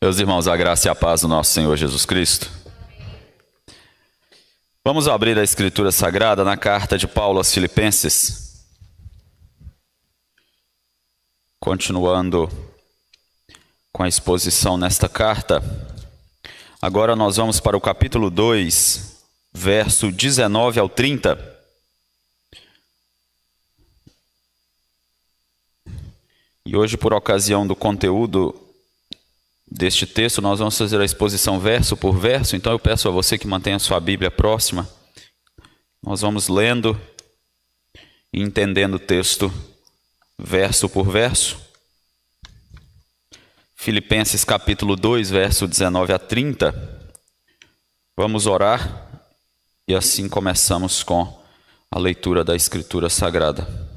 Meus irmãos, a graça e a paz do nosso Senhor Jesus Cristo. Vamos abrir a Escritura Sagrada na carta de Paulo aos Filipenses. Continuando com a exposição nesta carta, agora nós vamos para o capítulo 2, verso 19 ao 30. E hoje, por ocasião do conteúdo deste texto, nós vamos fazer a exposição verso por verso. Então eu peço a você que mantenha a sua Bíblia próxima. Nós vamos lendo e entendendo o texto verso por verso. Filipenses capítulo 2, verso 19 a 30. Vamos orar e assim começamos com a leitura da Escritura Sagrada.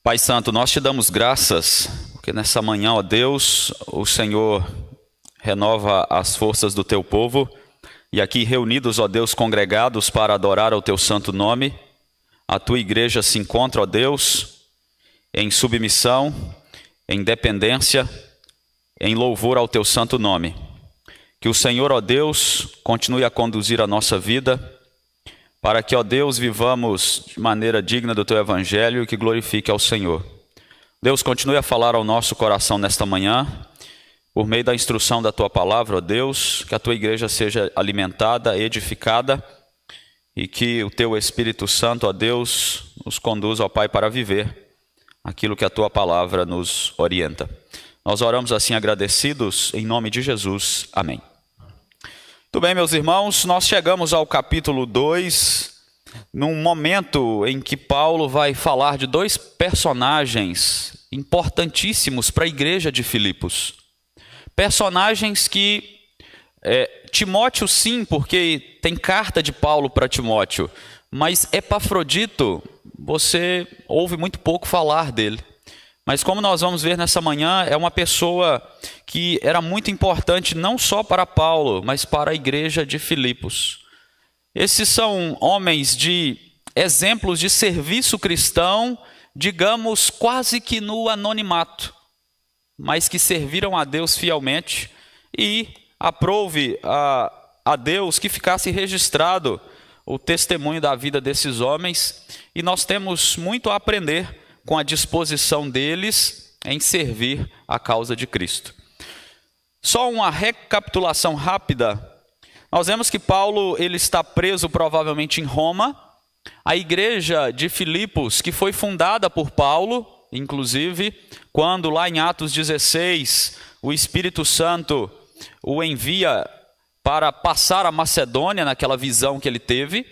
Pai Santo, nós te damos graças, porque nessa manhã, ó Deus, o Senhor renova as forças do teu povo, e aqui reunidos, ó Deus, congregados para adorar ao teu santo nome, a tua igreja se encontra, ó Deus, em submissão, em dependência, em louvor ao teu santo nome. Que o Senhor, ó Deus, continue a conduzir a nossa vida, para que, ó Deus, vivamos de maneira digna do Teu Evangelho e que glorifique ao Senhor. Deus, continue a falar ao nosso coração nesta manhã, por meio da instrução da Tua Palavra, ó Deus, que a Tua igreja seja alimentada, edificada, e que o Teu Espírito Santo, ó Deus, nos conduza, ó Pai, para viver aquilo que a Tua Palavra nos orienta. Nós oramos assim agradecidos, em nome de Jesus. Amém. Muito bem, meus irmãos, nós chegamos ao capítulo 2, num momento em que Paulo vai falar de dois personagens importantíssimos para a igreja de Filipos. Personagens que Timóteo sim, porque tem carta de Paulo para Timóteo, mas Epafrodito, você ouve muito pouco falar dele. Mas como nós vamos ver nessa manhã, é uma pessoa que era muito importante não só para Paulo, mas para a igreja de Filipos. Esses são homens de exemplos de serviço cristão, digamos, quase que no anonimato, mas que serviram a Deus fielmente, e aprove a Deus que ficasse registrado o testemunho da vida desses homens, e nós temos muito a aprender com a disposição deles em servir a causa de Cristo. Só uma recapitulação rápida. Nós vemos que Paulo ele está preso provavelmente em Roma. A igreja de Filipos, que foi fundada por Paulo, inclusive, quando lá em Atos 16, o Espírito Santo o envia para passar a Macedônia naquela visão que ele teve.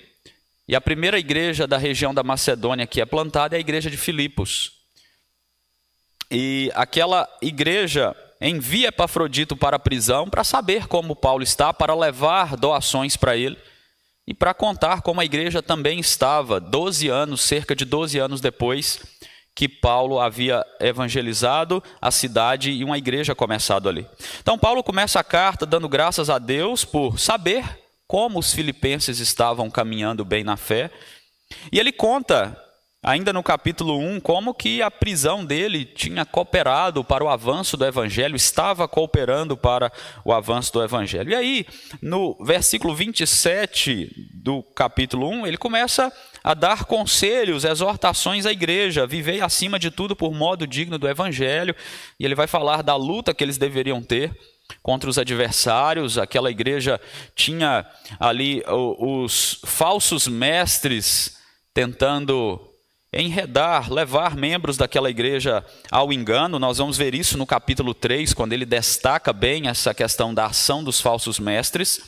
E a primeira igreja da região da Macedônia que é plantada é a igreja de Filipos. E aquela igreja envia Epafrodito para a prisão para saber como Paulo está, para levar doações para ele e para contar como a igreja também estava cerca de 12 anos depois que Paulo havia evangelizado a cidade e uma igreja começado ali. Então Paulo começa a carta dando graças a Deus por saber como os filipenses estavam caminhando bem na fé. E ele conta, ainda no capítulo 1, como que a prisão dele tinha cooperado para o avanço do Evangelho, estava cooperando para o avanço do Evangelho. E aí, no versículo 27 do capítulo 1, ele começa a dar conselhos, exortações à igreja, vivei acima de tudo por modo digno do Evangelho, e ele vai falar da luta que eles deveriam ter contra os adversários. Aquela igreja tinha ali os falsos mestres tentando enredar, levar membros daquela igreja ao engano. Nós vamos ver isso no capítulo 3, quando ele destaca bem essa questão da ação dos falsos mestres.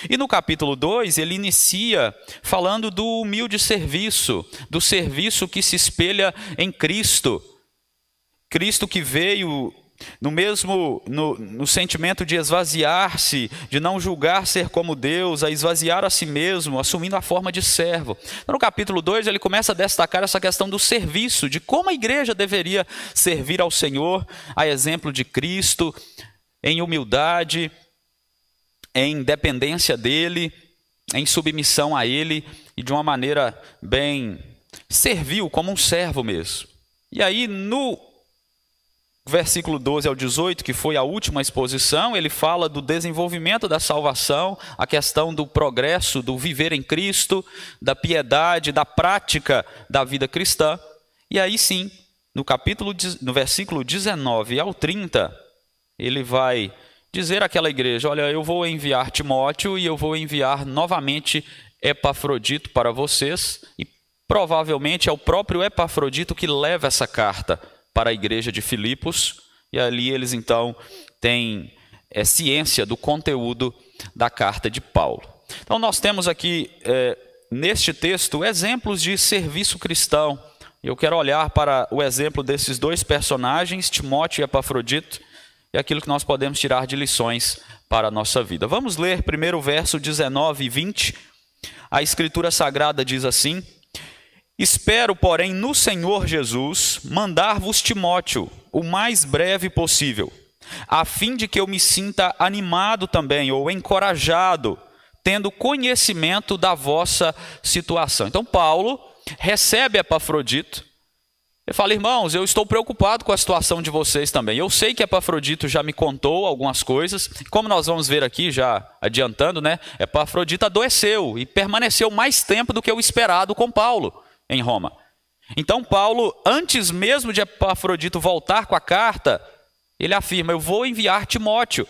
E no capítulo 2, ele inicia falando do humilde serviço, do serviço que se espelha em Cristo. Cristo que veio no sentimento de esvaziar-se, de não julgar ser como Deus, a esvaziar a si mesmo, assumindo a forma de servo. No capítulo 2 ele começa a destacar essa questão do serviço, de como a igreja deveria servir ao Senhor, a exemplo de Cristo, em humildade, em dependência dele, em submissão a ele, e de uma maneira bem servil, como um servo mesmo. E aí no versículo 12 ao 18, que foi a última exposição, ele fala do desenvolvimento da salvação, a questão do progresso, do viver em Cristo, da piedade, da prática da vida cristã. E aí sim, no versículo 19 ao 30, ele vai dizer àquela igreja: olha, eu vou enviar Timóteo e eu vou enviar novamente Epafrodito para vocês, e provavelmente é o próprio Epafrodito que leva essa carta para a igreja de Filipos, e ali eles então têm ciência do conteúdo da carta de Paulo. Então nós temos aqui, neste texto, exemplos de serviço cristão. Eu quero olhar para o exemplo desses dois personagens, Timóteo e Epafrodito, e aquilo que nós podemos tirar de lições para a nossa vida. Vamos ler primeiro o verso 19 e 20. A Escritura Sagrada diz assim: espero, porém, no Senhor Jesus, mandar-vos Timóteo o mais breve possível, a fim de que eu me sinta animado também, ou encorajado, tendo conhecimento da vossa situação. Então, Paulo recebe Epafrodito. Ele fala: irmãos, eu estou preocupado com a situação de vocês também. Eu sei que Epafrodito já me contou algumas coisas. Como nós vamos ver aqui, já adiantando, né? Epafrodito adoeceu e permaneceu mais tempo do que o esperado com Paulo em Roma. Então Paulo, antes mesmo de Epafrodito voltar com a carta, ele afirma: eu vou enviar Timóteo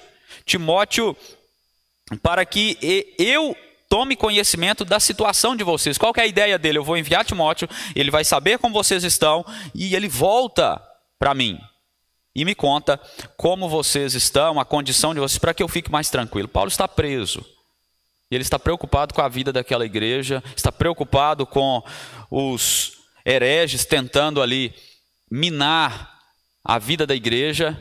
para que eu tome conhecimento da situação de vocês. Qual que é a ideia dele? Eu vou enviar Timóteo, ele vai saber como vocês estão, e ele volta para mim e me conta como vocês estão, a condição de vocês, para que eu fique mais tranquilo. Paulo está preso. Ele está preocupado com a vida daquela igreja, está preocupado com os hereges tentando ali minar a vida da igreja,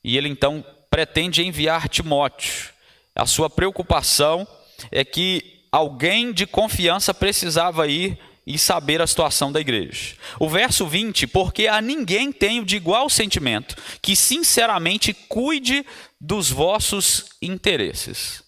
e ele então pretende enviar Timóteo. A sua preocupação é que alguém de confiança precisava ir e saber a situação da igreja. O verso 20: porque a ninguém tenho de igual sentimento, que sinceramente cuide dos vossos interesses.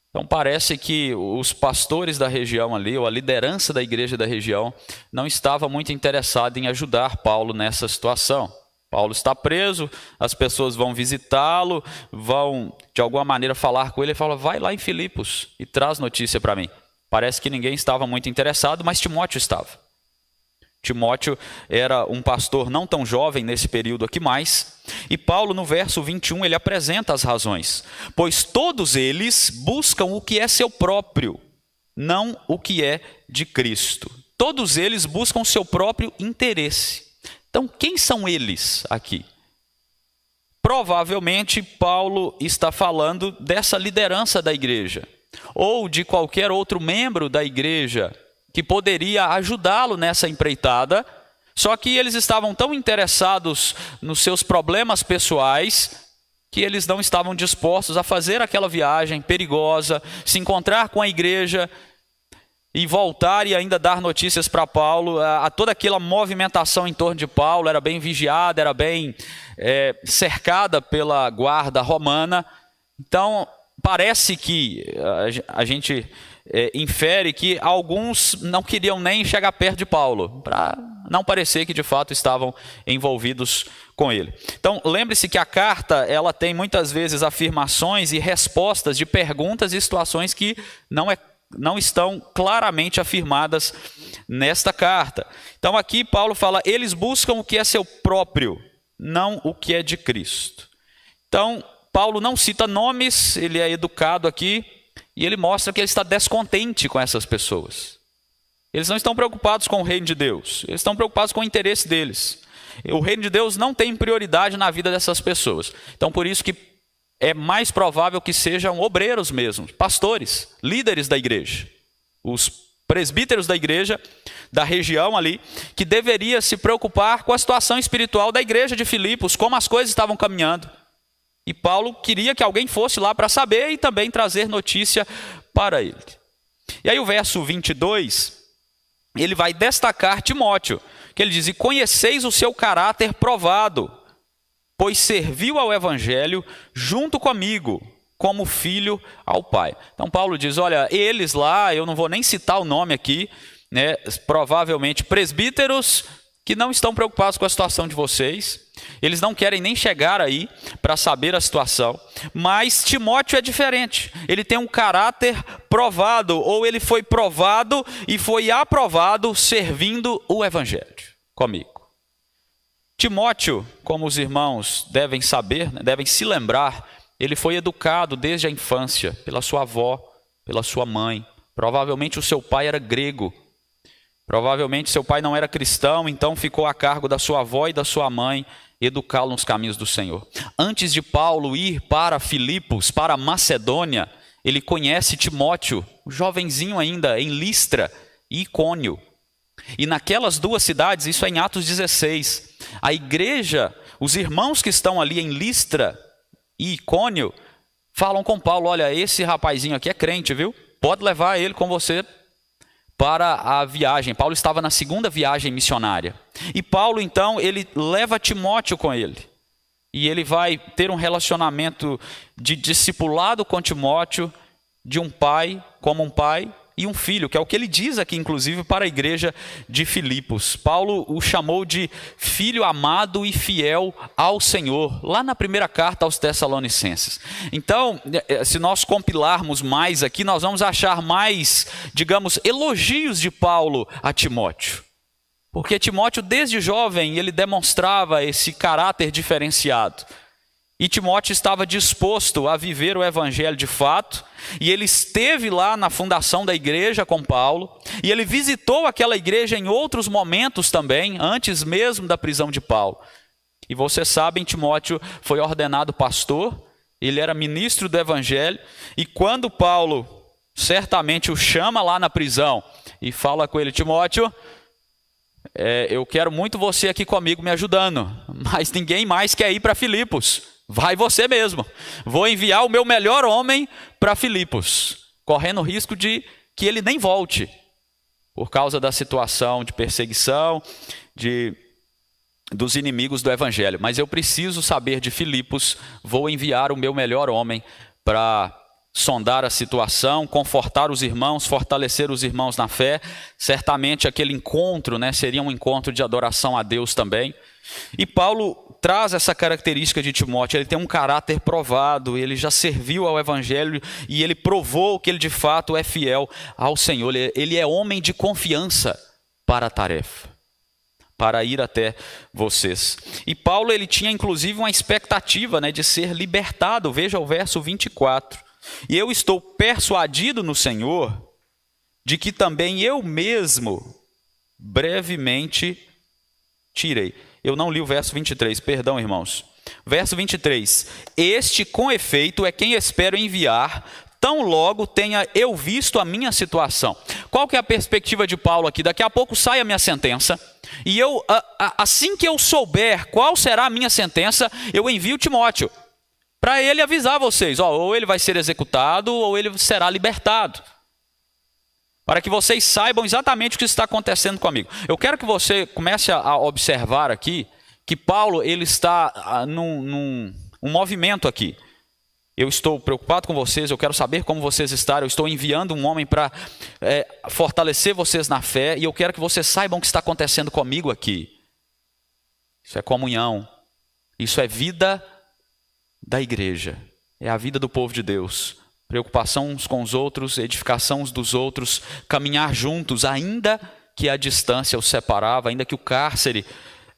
Então parece que os pastores da região ali, ou a liderança da igreja da região, não estava muito interessada em ajudar Paulo nessa situação. Paulo está preso, as pessoas vão visitá-lo, vão de alguma maneira falar com ele, e fala: vai lá em Filipos e traz notícia para mim. Parece que ninguém estava muito interessado, mas Timóteo estava. Timóteo era um pastor não tão jovem nesse período aqui mais, e Paulo no verso 21 ele apresenta as razões: pois todos eles buscam o que é seu próprio, não o que é de Cristo. Todos eles buscam seu próprio interesse. Então, quem são eles aqui? Provavelmente Paulo está falando dessa liderança da igreja, ou de qualquer outro membro da igreja que poderia ajudá-lo nessa empreitada, só que eles estavam tão interessados nos seus problemas pessoais que eles não estavam dispostos a fazer aquela viagem perigosa, se encontrar com a igreja e voltar e ainda dar notícias para Paulo. A toda aquela movimentação em torno de Paulo era bem vigiada, era bem cercada pela guarda romana. Então parece que a gente infere que alguns não queriam nem chegar perto de Paulo, para não parecer que de fato estavam envolvidos com ele. Então lembre-se que a carta ela tem muitas vezes afirmações e respostas de perguntas e situações que não estão claramente afirmadas nesta carta. Então aqui Paulo fala: eles buscam o que é seu próprio, não o que é de Cristo. Então Paulo não cita nomes, ele é educado aqui, e ele mostra que ele está descontente com essas pessoas. Eles não estão preocupados com o reino de Deus, eles estão preocupados com o interesse deles. O reino de Deus não tem prioridade na vida dessas pessoas. Então por isso que é mais provável que sejam obreiros mesmo, pastores, líderes da igreja, os presbíteros da igreja, da região ali, que deveria se preocupar com a situação espiritual da igreja de Filipos, como as coisas estavam caminhando. E Paulo queria que alguém fosse lá para saber e também trazer notícia para ele. E aí o verso 22, ele vai destacar Timóteo, que ele diz: e conheceis o seu caráter provado, pois serviu ao evangelho junto comigo, como filho ao pai. Então Paulo diz: olha, eles lá, eu não vou nem citar o nome aqui, né, provavelmente presbíteros que não estão preocupados com a situação de vocês, eles não querem nem chegar aí para saber a situação, mas Timóteo é diferente, ele tem um caráter provado, ou ele foi provado e foi aprovado servindo o Evangelho comigo. Timóteo, como os irmãos devem saber, devem se lembrar, ele foi educado desde a infância pela sua avó, pela sua mãe. Provavelmente o seu pai era grego. Provavelmente seu pai não era cristão, então ficou a cargo da sua avó e da sua mãe educá-lo nos caminhos do Senhor. Antes de Paulo ir para Filipos, para Macedônia, ele conhece Timóteo, um jovenzinho ainda, em Listra e Icônio. E naquelas duas cidades, isso é em Atos 16, a igreja, os irmãos que estão ali em Listra e Icônio, falam com Paulo: olha, esse rapazinho aqui é crente, viu? Pode levar ele com você para a viagem. Paulo estava na segunda viagem missionária. E Paulo, então, ele leva Timóteo com ele. E ele vai ter um relacionamento de discipulado com Timóteo, de um pai, como um pai, e um filho, que é o que ele diz aqui, inclusive, para a igreja de Filipos. Paulo o chamou de filho amado e fiel ao Senhor, lá na primeira carta aos Tessalonicenses. Então, se nós compilarmos mais aqui, nós vamos achar mais, digamos, elogios de Paulo a Timóteo. Porque Timóteo, desde jovem, ele demonstrava esse caráter diferenciado. E Timóteo estava disposto a viver o evangelho de fato, e ele esteve lá na fundação da igreja com Paulo, e ele visitou aquela igreja em outros momentos também, antes mesmo da prisão de Paulo. E vocês sabem, Timóteo foi ordenado pastor, ele era ministro do evangelho, e quando Paulo certamente o chama lá na prisão e fala com ele: Timóteo, eu quero muito você aqui comigo me ajudando, mas ninguém mais quer ir para Filipos. Vai você mesmo. Vou enviar o meu melhor homem para Filipos, correndo o risco de que ele nem volte, por causa da situação de perseguição dos inimigos do evangelho. Mas eu preciso saber de Filipos, vou enviar o meu melhor homem para sondar a situação, confortar os irmãos, fortalecer os irmãos na fé. Certamente aquele encontro, seria um encontro de adoração a Deus também. E Paulo traz essa característica de Timóteo: ele tem um caráter provado, ele já serviu ao evangelho e ele provou que ele de fato é fiel ao Senhor. Ele é homem de confiança para a tarefa, para ir até vocês. E Paulo, ele tinha inclusive uma expectativa de ser libertado. Veja o verso 24. E eu estou persuadido no Senhor de que também eu mesmo brevemente tirei. Eu não li o verso 23, perdão, irmãos. Verso 23. Este, com efeito, é quem espero enviar, tão logo tenha eu visto a minha situação. Qual que é a perspectiva de Paulo aqui? Daqui a pouco sai a minha sentença, e eu, assim que eu souber qual será a minha sentença, eu envio Timóteo, para ele avisar vocês, ou ele vai ser executado, ou ele será libertado. Para que vocês saibam exatamente o que está acontecendo comigo. Eu quero que você comece a observar aqui que Paulo, ele está num movimento aqui. Eu estou preocupado com vocês, eu quero saber como vocês estão, eu estou enviando um homem para fortalecer vocês na fé, e eu quero que vocês saibam o que está acontecendo comigo aqui. Isso é comunhão, isso é vida da igreja, é a vida do povo de Deus. Preocupação uns com os outros, edificação uns dos outros, caminhar juntos, ainda que a distância os separava, ainda que o cárcere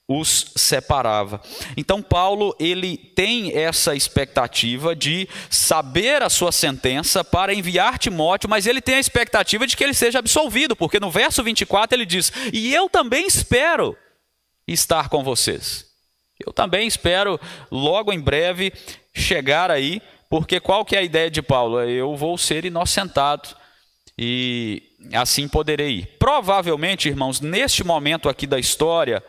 os separava. Então Paulo, ele tem essa expectativa de saber a sua sentença para enviar Timóteo, mas ele tem a expectativa de que ele seja absolvido, porque no verso 24 ele diz: e eu também espero estar com vocês. Eu também espero logo em breve chegar aí. Porque qual que é a ideia de Paulo? Eu vou ser inocentado e assim poderei ir. Provavelmente, irmãos, neste momento aqui da história,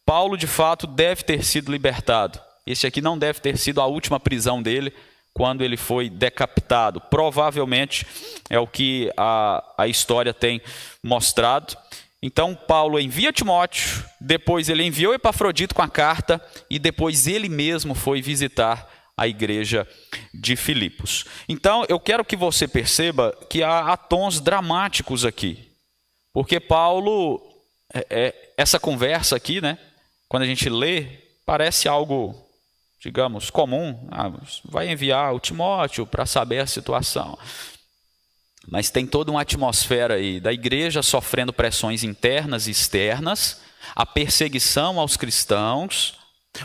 Paulo de fato deve ter sido libertado. Esse aqui não deve ter sido a última prisão dele quando ele foi decapitado. Provavelmente é o que a história tem mostrado. Então Paulo envia Timóteo, depois ele enviou Epafrodito com a carta e depois ele mesmo foi visitar a igreja de Filipos. Então eu quero que você perceba que há tons dramáticos aqui, porque Paulo Essa conversa aqui, né, quando a gente lê, parece algo, digamos, comum. Vai enviar o Timóteo para saber a situação. Mas tem toda uma atmosfera aí da igreja sofrendo pressões internas e externas, a perseguição aos cristãos,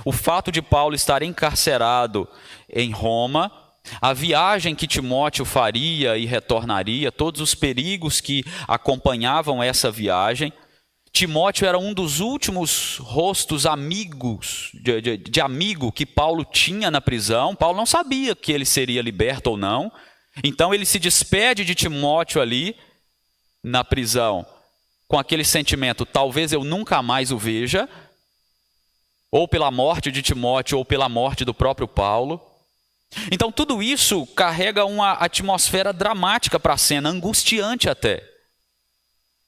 o fato de Paulo estar encarcerado em Roma, a viagem que Timóteo faria e retornaria, todos os perigos que acompanhavam essa viagem. Timóteo era um dos últimos rostos amigos, de amigo que Paulo tinha na prisão. Paulo não sabia que ele seria liberto ou não. Então ele se despede de Timóteo ali na prisão com aquele sentimento: talvez eu nunca mais o veja, ou pela morte de Timóteo ou pela morte do próprio Paulo. Então tudo isso carrega uma atmosfera dramática para a cena, angustiante até.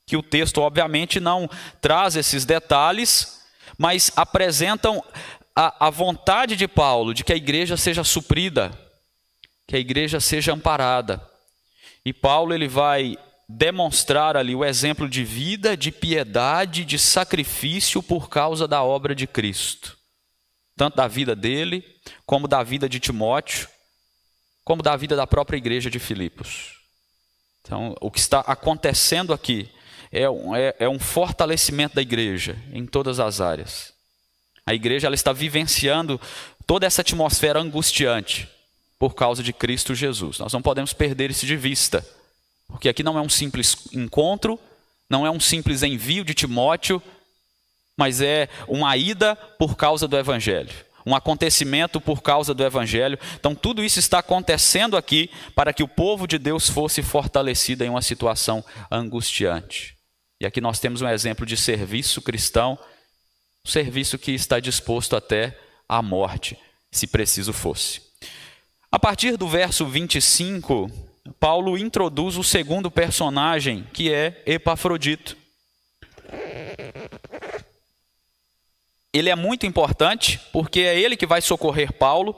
Que o texto obviamente não traz esses detalhes, mas apresentam a vontade de Paulo de que a igreja seja suprida, que a igreja seja amparada. E Paulo ele vai demonstrar ali o exemplo de vida, de piedade, de sacrifício por causa da obra de Cristo. Tanto da vida dele, como da vida de Timóteo, como da vida da própria igreja de Filipos. Então, o que está acontecendo aqui é um fortalecimento da igreja em todas as áreas. A igreja ela está vivenciando toda essa atmosfera angustiante por causa de Cristo Jesus. Nós não podemos perder isso de vista, porque aqui não é um simples encontro, não é um simples envio de Timóteo, mas é uma ida por causa do Evangelho, um acontecimento por causa do Evangelho. Então tudo isso está acontecendo aqui para que o povo de Deus fosse fortalecido em uma situação angustiante. E aqui nós temos um exemplo de serviço cristão, um serviço que está disposto até à morte, se preciso fosse. A partir do verso 25, Paulo introduz o segundo personagem, que é Epafrodito. Ele é muito importante, porque é ele que vai socorrer Paulo,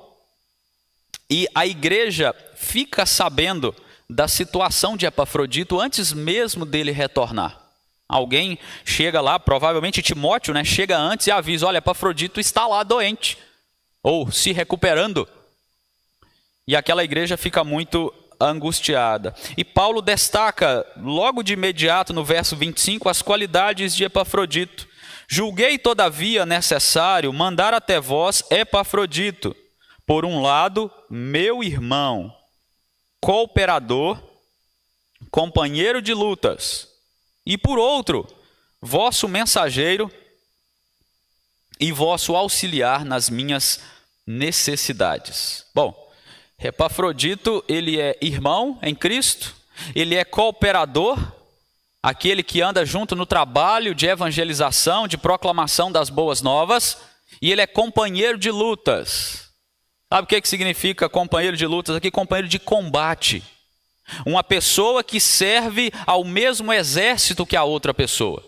e a igreja fica sabendo da situação de Epafrodito antes mesmo dele retornar. Alguém chega lá, provavelmente Timóteo, né, chega antes e avisa: olha, Epafrodito está lá doente, ou se recuperando. E aquela igreja fica muito angustiada. E Paulo destaca logo de imediato no verso 25 as qualidades de Epafrodito. Julguei todavia necessário mandar até vós Epafrodito, por um lado, meu irmão, cooperador, companheiro de lutas, e por outro, vosso mensageiro e vosso auxiliar nas minhas necessidades. Bom, Epafrodito, ele é irmão em Cristo, ele é cooperador, aquele que anda junto no trabalho de evangelização, de proclamação das boas novas, e ele é companheiro de lutas. Sabe o que significa companheiro de lutas? Aqui, companheiro de combate. Uma pessoa que serve ao mesmo exército que a outra pessoa.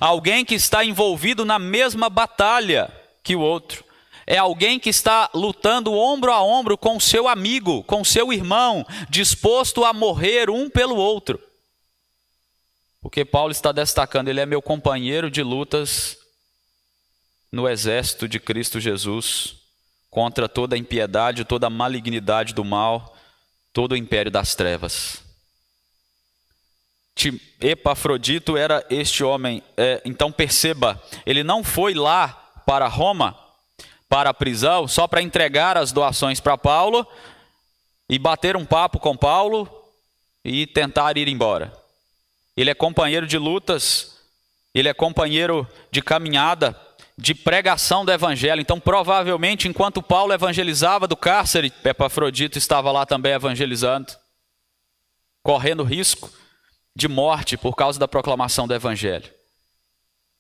Alguém que está envolvido na mesma batalha que o outro. É alguém que está lutando ombro a ombro com o seu amigo, com o seu irmão, disposto a morrer um pelo outro. Porque Paulo está destacando, ele é meu companheiro de lutas no exército de Cristo Jesus, contra toda a impiedade, toda a malignidade do mal, todo o império das trevas. Epafrodito era este homem. Então perceba, ele não foi lá para Roma, para a prisão, só para entregar as doações para Paulo e bater um papo com Paulo e tentar ir embora. Ele é companheiro de lutas, ele é companheiro de caminhada, de pregação do evangelho. Então provavelmente enquanto Paulo evangelizava do cárcere, Epafrodito estava lá também evangelizando, correndo risco de morte por causa da proclamação do evangelho.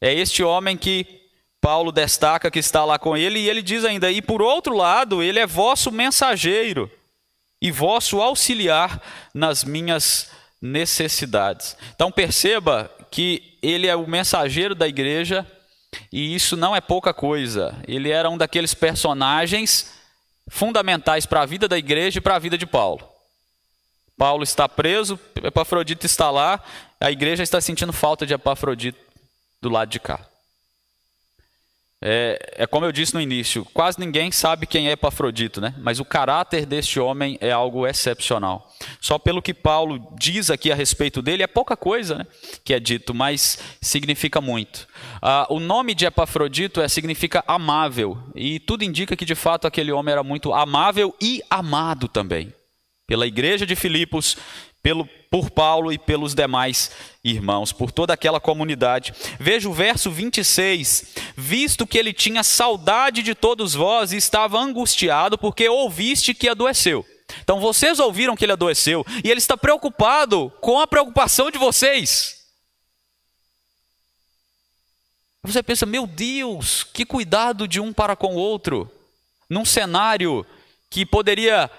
É este homem que Paulo destaca que está lá com ele, e ele diz ainda: e por outro lado, ele é vosso mensageiro e vosso auxiliar nas minhas necessidades. Então perceba que ele é o mensageiro da igreja, e isso não é pouca coisa. Ele era um daqueles personagens fundamentais para a vida da igreja e para a vida de Paulo. Paulo está preso, Epafrodito está lá, a igreja está sentindo falta de Epafrodito do lado de cá. É como eu disse no início, quase ninguém sabe quem é Epafrodito, né? Mas o caráter deste homem é algo excepcional. Só pelo que Paulo diz aqui a respeito dele, é pouca coisa, né, que é dito, mas significa muito. O nome de Epafrodito significa amável, e tudo indica que de fato aquele homem era muito amável e amado também, pela igreja de Filipos, por Paulo e pelos demais irmãos, por toda aquela comunidade. Veja o verso 26. Visto que ele tinha saudade de todos vós e estava angustiado, porque ouviste que adoeceu. Então vocês ouviram que ele adoeceu, e ele está preocupado com a preocupação de vocês. Você pensa, meu Deus, que cuidado de um para com o outro, num cenário que poderia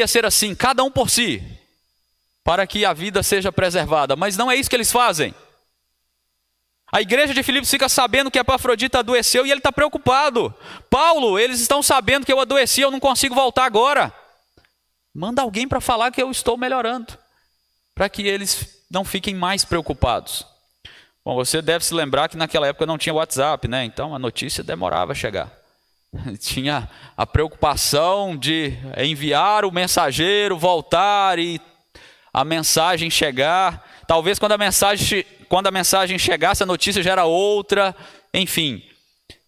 ser assim, cada um por si, para que a vida seja preservada. Mas não é isso que eles fazem. A igreja de Filipos fica sabendo que Epafrodito adoeceu e ele está preocupado. Paulo, eles estão sabendo que eu adoeci, eu não consigo voltar agora. Manda alguém para falar que eu estou melhorando, para que eles não fiquem mais preocupados. Bom, você deve se lembrar que naquela época não tinha WhatsApp, né? Então a notícia demorava a chegar. Tinha a preocupação de enviar o mensageiro, voltar e a mensagem chegar. Talvez quando a mensagem chegasse, a notícia já era outra. Enfim,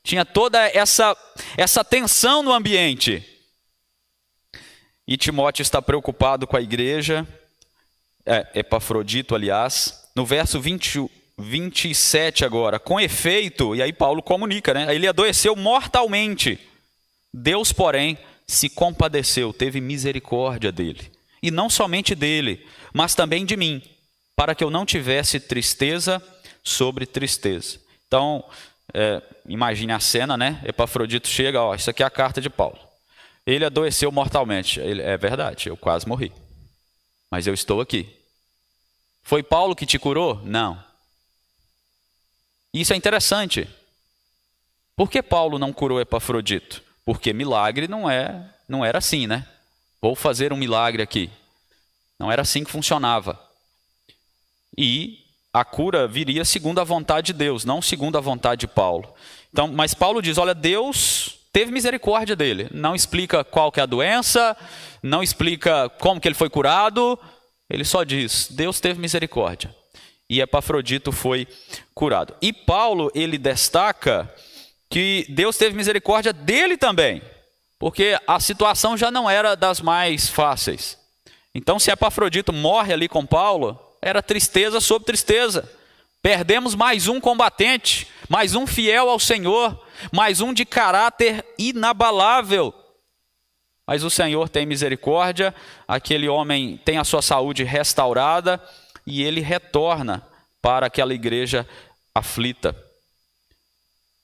tinha toda essa tensão no ambiente. E Timóteo está preocupado com a igreja, Epafrodito, aliás. No verso 27 agora, com efeito, e aí Paulo comunica, né? Ele adoeceu mortalmente. Deus, porém, se compadeceu, teve misericórdia dele. E não somente dele, mas também de mim, para que eu não tivesse tristeza sobre tristeza. Então, imagine a cena, né? Epafrodito chega, isso aqui é a carta de Paulo. Ele adoeceu mortalmente. É verdade, eu quase morri. Mas eu estou aqui. Foi Paulo que te curou? Não. Isso é interessante. Por que Paulo não curou Epafrodito? Porque milagre não era assim, né? Vou fazer um milagre aqui. Não era assim que funcionava. E a cura viria segundo a vontade de Deus, não segundo a vontade de Paulo. Então, mas Paulo diz, olha, Deus teve misericórdia dele. Não explica qual que é a doença, não explica como que ele foi curado. Ele só diz, Deus teve misericórdia. E Epafrodito foi curado. E Paulo, ele destaca que Deus teve misericórdia dele também, porque a situação já não era das mais fáceis. Então, se Epafrodito morre ali com Paulo, era tristeza sobre tristeza. Perdemos mais um combatente, mais um fiel ao Senhor, mais um de caráter inabalável. Mas o Senhor tem misericórdia, aquele homem tem a sua saúde restaurada e ele retorna para aquela igreja aflita,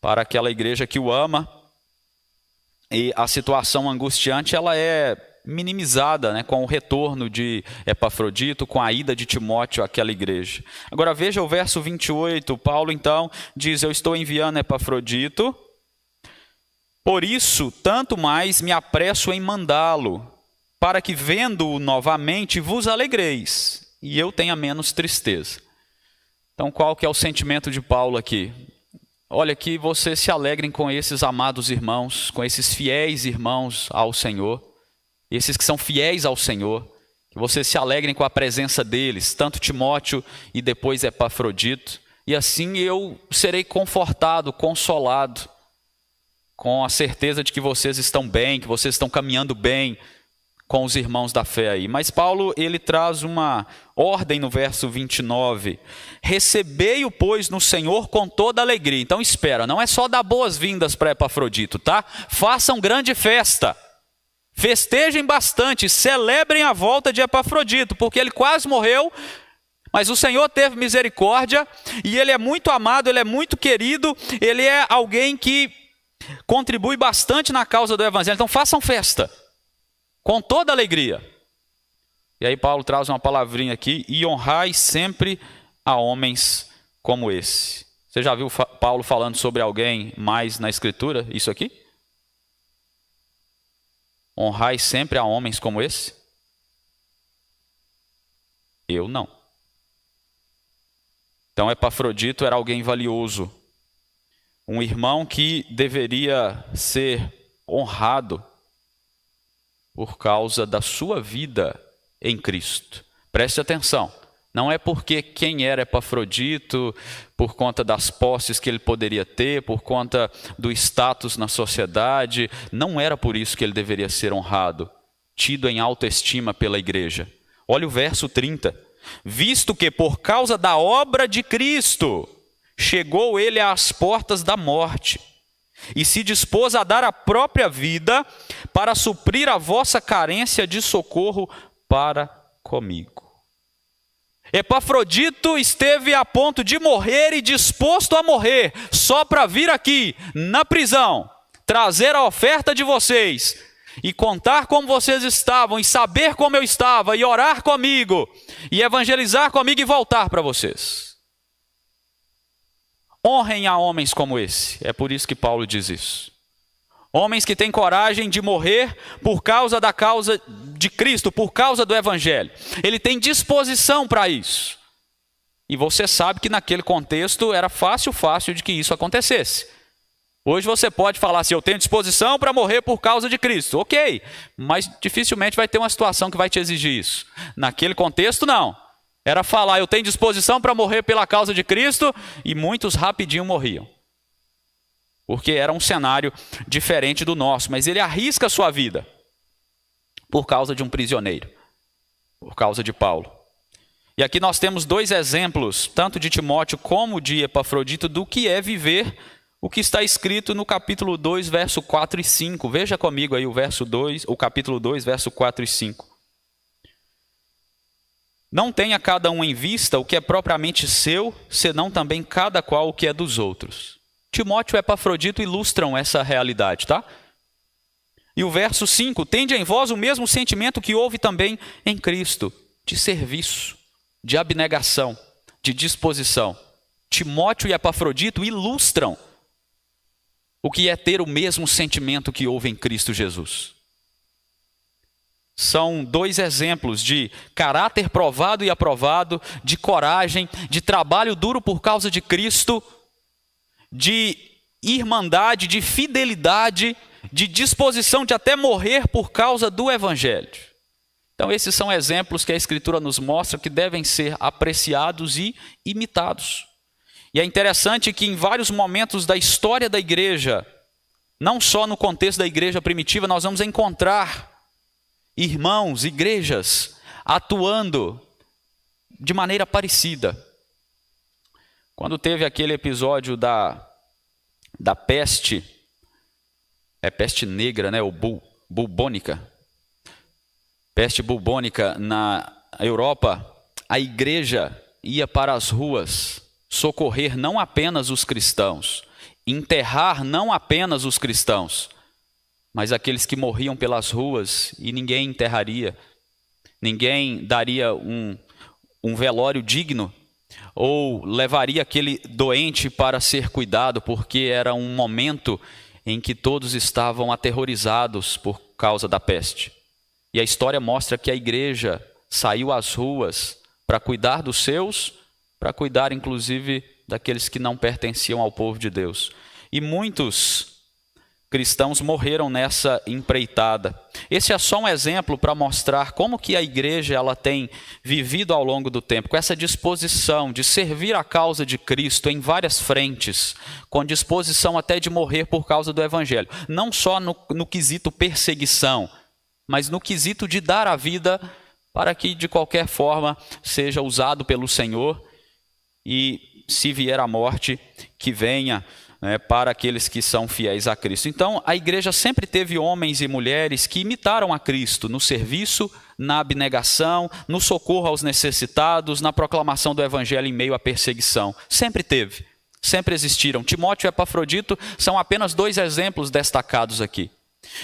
para aquela igreja que o ama, e a situação angustiante ela é minimizada, né, com o retorno de Epafrodito, com a ida de Timóteo àquela igreja. Agora veja o verso 28, Paulo então diz, eu estou enviando Epafrodito, por isso tanto mais me apresso em mandá-lo, para que vendo-o novamente vos alegreis, e eu tenha menos tristeza. Então qual que é o sentimento de Paulo aqui? Olha, que vocês se alegrem com esses amados irmãos, com esses fiéis irmãos ao Senhor, esses que são fiéis ao Senhor, que vocês se alegrem com a presença deles, tanto Timóteo e depois Epafrodito, e assim eu serei confortado, consolado, com a certeza de que vocês estão bem, que vocês estão caminhando bem com os irmãos da fé aí. Mas Paulo, ele traz uma ordem no verso 29. Recebei-o, pois, no Senhor com toda alegria. Então espera, não é só dar boas-vindas para Epafrodito, tá? Façam grande festa. Festejem bastante, celebrem a volta de Epafrodito, porque ele quase morreu, mas o Senhor teve misericórdia, e ele é muito amado, ele é muito querido, ele é alguém que contribui bastante na causa do Evangelho. Então façam festa, com toda alegria. E aí Paulo traz uma palavrinha aqui, e honrai sempre a homens como esse. Você já viu Paulo falando sobre alguém mais na Escritura, isso aqui? Honrai sempre a homens como esse? Eu não. Então Epafrodito era alguém valioso. Um irmão que deveria ser honrado por causa da sua vida em Cristo. Preste atenção, não é porque quem era Epafrodito, por conta das posses que ele poderia ter, por conta do status na sociedade, não era por isso que ele deveria ser honrado, tido em alta estima pela igreja. Olha o verso 30. Visto que por causa da obra de Cristo, chegou ele às portas da morte, e se dispôs a dar a própria vida para suprir a vossa carência de socorro para comigo. Epafrodito esteve a ponto de morrer e disposto a morrer, só para vir aqui, na prisão, trazer a oferta de vocês, e contar como vocês estavam, e saber como eu estava, e orar comigo, e evangelizar comigo e voltar para vocês. Honrem a homens como esse, é por isso que Paulo diz isso. Homens que têm coragem de morrer por causa da causa de Cristo, por causa do Evangelho. Ele tem disposição para isso. E você sabe que naquele contexto era fácil de que isso acontecesse. Hoje você pode falar assim, eu tenho disposição para morrer por causa de Cristo. Ok, mas dificilmente vai ter uma situação que vai te exigir isso. Naquele contexto, não. Era falar, eu tenho disposição para morrer pela causa de Cristo, e muitos rapidinho morriam. Porque era um cenário diferente do nosso, mas ele arrisca a sua vida por causa de um prisioneiro, por causa de Paulo. E aqui nós temos dois exemplos, tanto de Timóteo como de Epafrodito, do que é viver o que está escrito no capítulo 2, verso 4 e 5. Veja comigo aí o capítulo 2, verso 4 e 5. Não tenha cada um em vista o que é propriamente seu, senão também cada qual o que é dos outros. Timóteo e Epafrodito ilustram essa realidade, tá? E o verso 5, tende em vós o mesmo sentimento que houve também em Cristo, de serviço, de abnegação, de disposição. Timóteo e Epafrodito ilustram o que é ter o mesmo sentimento que houve em Cristo Jesus. São dois exemplos de caráter provado e aprovado, de coragem, de trabalho duro por causa de Cristo, de irmandade, de fidelidade, de disposição de até morrer por causa do Evangelho. Então esses são exemplos que a Escritura nos mostra que devem ser apreciados e imitados. E é interessante que em vários momentos da história da igreja, não só no contexto da igreja primitiva, nós vamos encontrar irmãos, igrejas, atuando de maneira parecida. Quando teve aquele episódio da peste, peste negra, né, ou bubônica, peste bubônica na Europa, a igreja ia para as ruas socorrer não apenas os cristãos, enterrar não apenas os cristãos, mas aqueles que morriam pelas ruas e ninguém enterraria, ninguém daria um velório digno, ou levaria aquele doente para ser cuidado, porque era um momento em que todos estavam aterrorizados por causa da peste. E a história mostra que a igreja saiu às ruas para cuidar dos seus, para cuidar inclusive daqueles que não pertenciam ao povo de Deus. E muitos cristãos morreram nessa empreitada. Esse é só um exemplo para mostrar como que a igreja ela tem vivido ao longo do tempo, com essa disposição de servir a causa de Cristo em várias frentes, com disposição até de morrer por causa do Evangelho. Não só no quesito perseguição, mas no quesito de dar a vida para que de qualquer forma seja usado pelo Senhor e se vier a morte, que venha para aqueles que são fiéis a Cristo. Então, a igreja sempre teve homens e mulheres que imitaram a Cristo no serviço, na abnegação, no socorro aos necessitados, na proclamação do Evangelho em meio à perseguição. Sempre teve, sempre existiram. Timóteo e Epafrodito são apenas dois exemplos destacados aqui.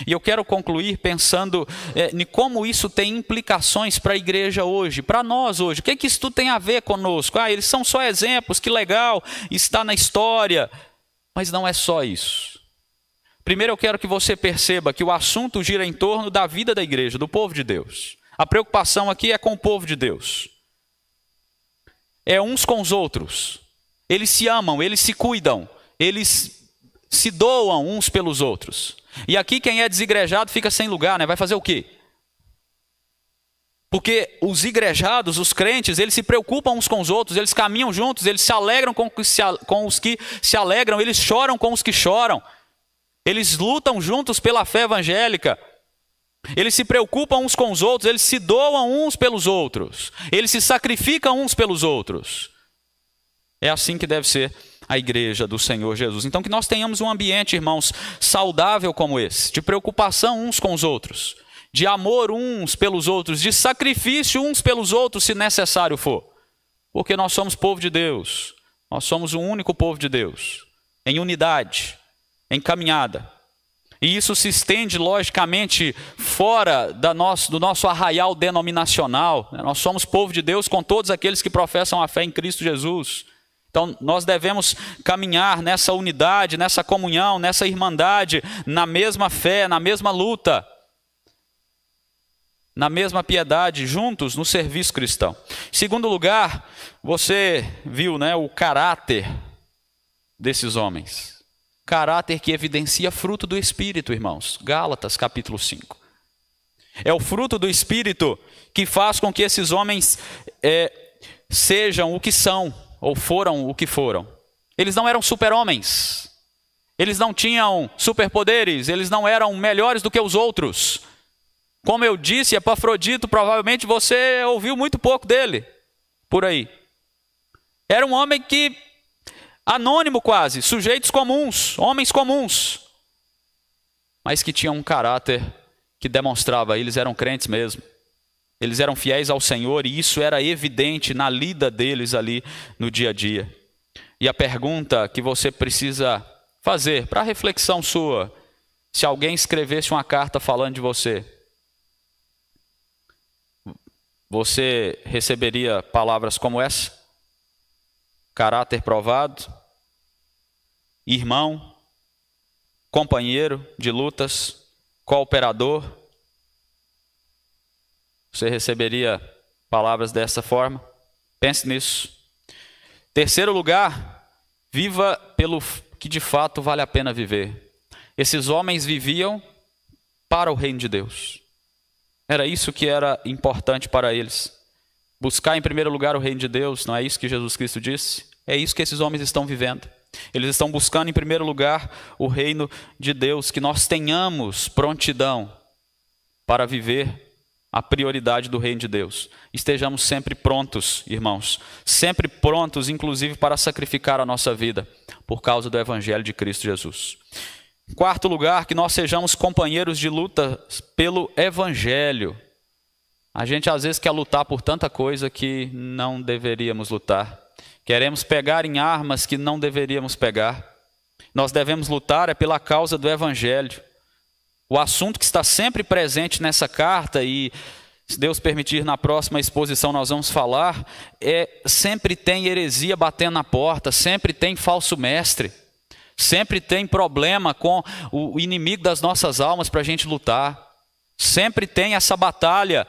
E eu quero concluir pensando em como isso tem implicações para a igreja hoje, para nós hoje. O que isso tudo tem a ver conosco? Eles são só exemplos, que legal, está na história. Mas não é só isso. Primeiro eu quero que você perceba que o assunto gira em torno da vida da igreja, do povo de Deus. A preocupação aqui é com o povo de Deus. É uns com os outros. Eles se amam, eles se cuidam, eles se doam uns pelos outros. E aqui quem é desigrejado fica sem lugar, né? Vai fazer o quê? Porque os igrejados, os crentes, eles se preocupam uns com os outros, eles caminham juntos, eles se alegram com os que se alegram, eles choram com os que choram, eles lutam juntos pela fé evangélica, eles se preocupam uns com os outros, eles se doam uns pelos outros, eles se sacrificam uns pelos outros. É assim que deve ser a igreja do Senhor Jesus. Então que nós tenhamos um ambiente, irmãos, saudável como esse, de preocupação uns com os outros, de amor uns pelos outros, de sacrifício uns pelos outros, se necessário for. Porque nós somos povo de Deus, nós somos um único povo de Deus, em unidade, em caminhada. E isso se estende, logicamente, fora do nosso arraial denominacional. Nós somos povo de Deus com todos aqueles que professam a fé em Cristo Jesus. Então, nós devemos caminhar nessa unidade, nessa comunhão, nessa irmandade, na mesma fé, na mesma luta, na mesma piedade, juntos no serviço cristão. Em segundo lugar, você viu, né, o caráter desses homens. Caráter que evidencia fruto do Espírito, irmãos. Gálatas, capítulo 5. É o fruto do Espírito que faz com que esses homens sejam o que são, ou foram o que foram. Eles não eram super-homens. Eles não tinham superpoderes. Eles não eram melhores do que os outros. Como eu disse, Epafrodito, provavelmente você ouviu muito pouco dele por aí. Era um homem que, anônimo quase, sujeitos comuns, homens comuns, mas que tinham um caráter que demonstrava, eles eram crentes mesmo. Eles eram fiéis ao Senhor e isso era evidente na lida deles ali no dia a dia. E a pergunta que você precisa fazer para reflexão sua, se alguém escrevesse uma carta falando de você, você receberia palavras como essa? Caráter provado, irmão, companheiro de lutas, cooperador. Você receberia palavras dessa forma? Pense nisso. Terceiro lugar, viva pelo que de fato vale a pena viver. Esses homens viviam para o reino de Deus. Era isso que era importante para eles. Buscar em primeiro lugar o reino de Deus, não é isso que Jesus Cristo disse? É isso que esses homens estão vivendo. Eles estão buscando em primeiro lugar o reino de Deus, que nós tenhamos prontidão para viver a prioridade do reino de Deus. Estejamos sempre prontos, irmãos, sempre prontos, inclusive para sacrificar a nossa vida por causa do Evangelho de Cristo Jesus. Em quarto lugar, que nós sejamos companheiros de luta pelo Evangelho. A gente às vezes quer lutar por tanta coisa que não deveríamos lutar. Queremos pegar em armas que não deveríamos pegar. Nós devemos lutar pela causa do Evangelho. O assunto que está sempre presente nessa carta, e se Deus permitir na próxima exposição nós vamos falar, sempre tem heresia batendo na porta, sempre tem falso mestre. Sempre tem problema com o inimigo das nossas almas para a gente lutar. Sempre tem essa batalha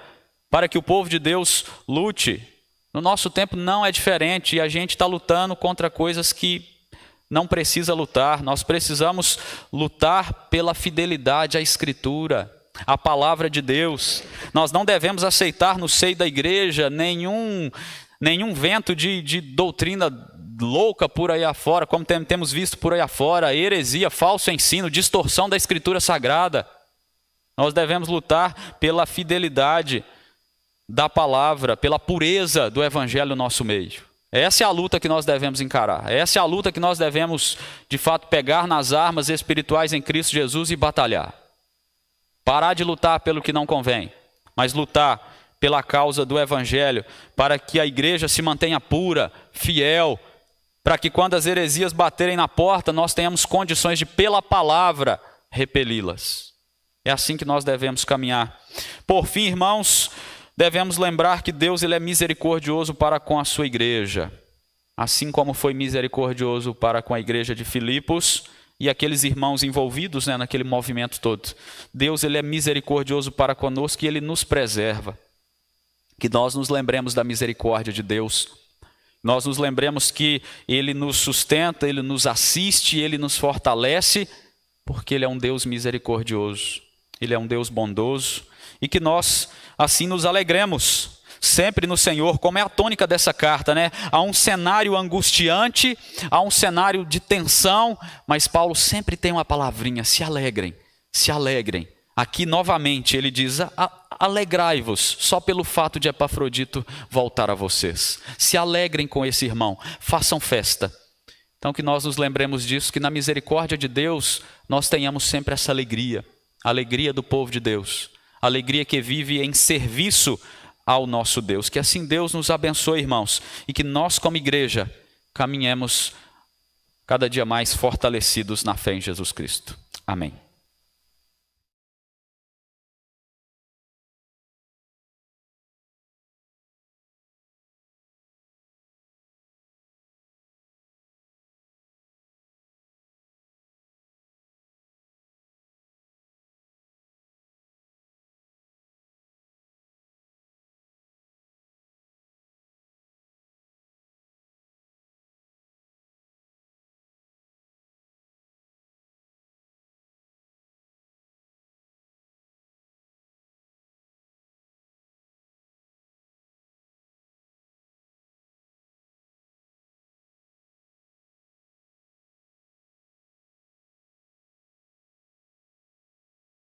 para que o povo de Deus lute. No nosso tempo não é diferente e a gente está lutando contra coisas que não precisa lutar. Nós precisamos lutar pela fidelidade à Escritura, à palavra de Deus. Nós não devemos aceitar no seio da igreja nenhum vento de doutrina louca por aí afora, como temos visto por aí afora, heresia, falso ensino, distorção da Escritura Sagrada. Nós devemos lutar pela fidelidade da palavra, pela pureza do Evangelho no nosso meio. Essa é a luta que nós devemos encarar. Essa é a luta que nós devemos, de fato, pegar nas armas espirituais em Cristo Jesus e batalhar. Parar de lutar pelo que não convém, mas lutar pela causa do Evangelho, para que a igreja se mantenha pura, fiel, para que quando as heresias baterem na porta, nós tenhamos condições de, pela palavra, repeli-las. É assim que nós devemos caminhar. Por fim, irmãos, devemos lembrar que Deus ele é misericordioso para com a sua igreja, assim como foi misericordioso para com a igreja de Filipos e aqueles irmãos envolvidos, naquele movimento todo. Deus ele é misericordioso para conosco e ele nos preserva. Que nós nos lembremos da misericórdia de Deus, Nós nos lembremos que Ele nos sustenta, Ele nos assiste, Ele nos fortalece, porque Ele é um Deus misericordioso, Ele é um Deus bondoso, e que nós assim nos alegremos sempre no Senhor, como é a tônica dessa carta, né? Há um cenário angustiante, há um cenário de tensão, mas Paulo sempre tem uma palavrinha: se alegrem, se alegrem. Aqui novamente ele diz: alegrai-vos só pelo fato de Epafrodito voltar a vocês. Se alegrem com esse irmão, façam festa. Então que nós nos lembremos disso, que na misericórdia de Deus nós tenhamos sempre essa alegria, a alegria do povo de Deus, a alegria que vive em serviço ao nosso Deus. Que assim Deus nos abençoe, irmãos, e que nós como igreja caminhemos cada dia mais fortalecidos na fé em Jesus Cristo. Amém.